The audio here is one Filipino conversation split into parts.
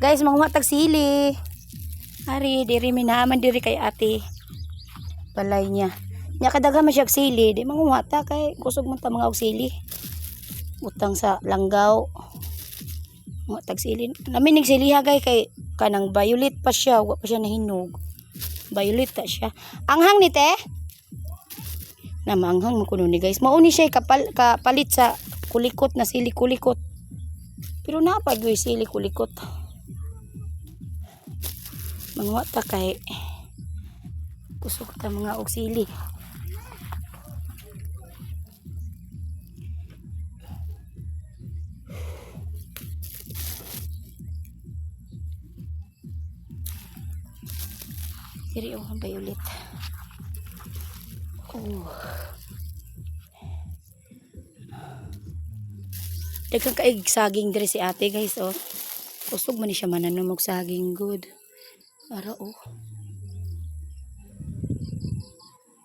Guys, mga tag sili. Hari, diri minaman diri kay ate. Balay niya. Nya kadaghan man siya sili, di manguwata kay kusog man ta mga og sili. Utang sa langgaw. Mga tag sili. Namin nig siliha kay kanang violet pa siya, wa pa siya nahinog. Violet ta siya. Anghang ni te? Na manghang man kuno ni guys. Mao ni siya kapalit sa kulikot na sili kulikot. Pero napag yung sili kulikot. Mga ta kay kusog ta mga og sili. Diri oh violet. Oh. Daghang kaig saging diri si ate guys oh. Kusog man ni siya mananom og saging good. Ara oh.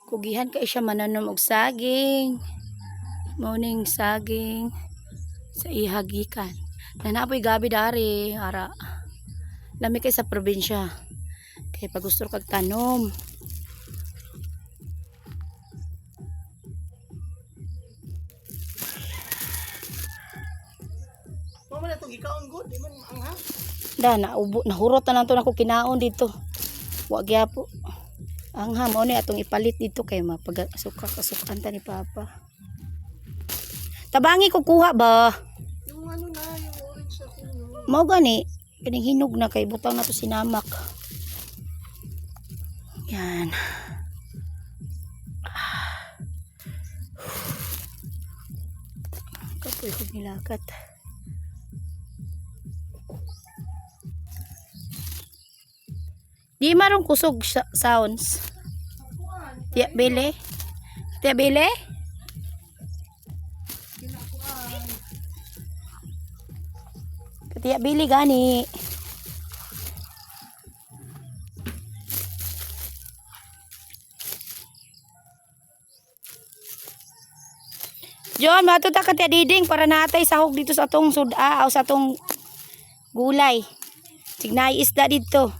Kugihan kay siya mananom og saging. Morning saging sa ihagikan. Nanapoy gabi dari ara. Lami kay sa probinsya. Kay pag gusto kag tanom. Mama na itong gikaon good, di man anghang. Da nahurot na lang to nako kinaon dito. Wa gyapon. Angham mo ni atong ipalit dito kay mapagasuka-kasukan ta ni papa. Tabangi ko kuha ba? Yung ano na, yung orange na kuno. Mao gani kining hinog na kay butang na to sinamak. Yan. Kapoy ko nilakat. Di marong kusog sounds. Tiya bele. Tiya bele. Tiya bili gani. John, matuta ka tiya diding para natay sahog dito sa atong suda o sa atong gulay. Signay isda dito.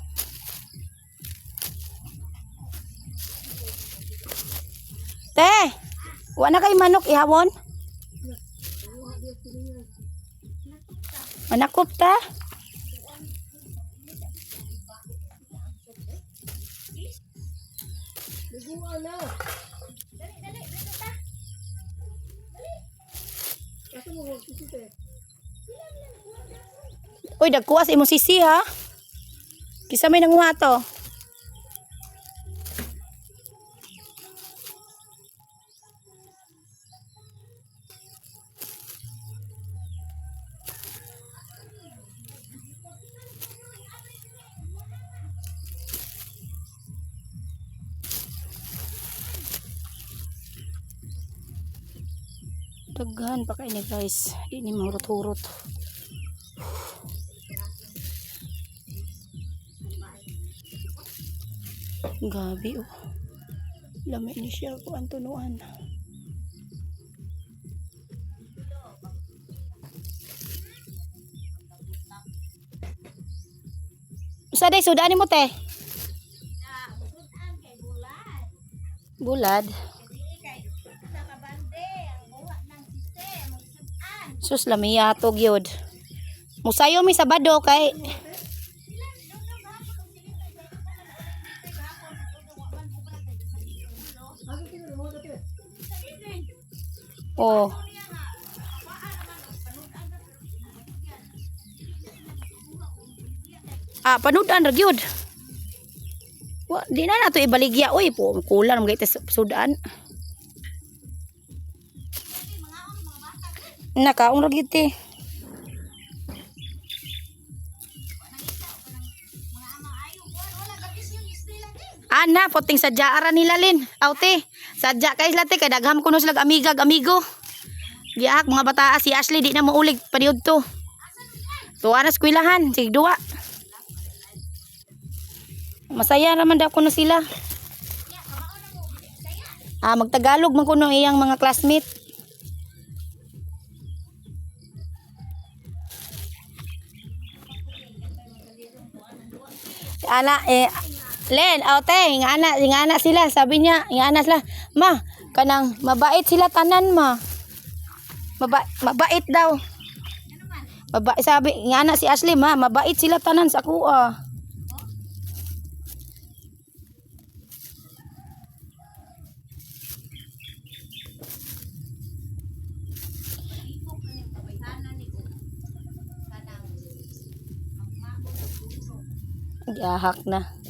Te, wala kay manok ihawon? Manakop ta? Liguan na. Kaso mo huwag sisite. Uy, dagkuwas imong sisi ha. Kisa may nanguha to. Daghan pa kay ni guys. Di ni mahurot-hurot. Gabi oh. Lamay ni siya ko ang tunuan. Usa day sudan mo te? Bulad. Sus lamiya to gyud. Musayo mi Sabado kay oh. Ah, panudan ra gyud. Wa di na nato ibaligya oy po kulang mga ite sudan. Nakaong ra gyud te. Ana poting sadya ara nila lin. Awte, sadya kay late kay dagham kuno sila amiga amigo. Giak mga bata si Ashley di na maulig paniud to. Tuwa na eskwelahan sig duwa. Masaya naman daw kuno sila. Ah magtagalog man kuno iyang mga classmate. Ana, Len, ate, nga ana sila. Sabi niya, nga ana sila. Ma, kanang mabait sila tanan, ma. Mabait daw. Sabi, nga ana si Ashley, ma, mabait sila tanan sa kuha. Gahak na.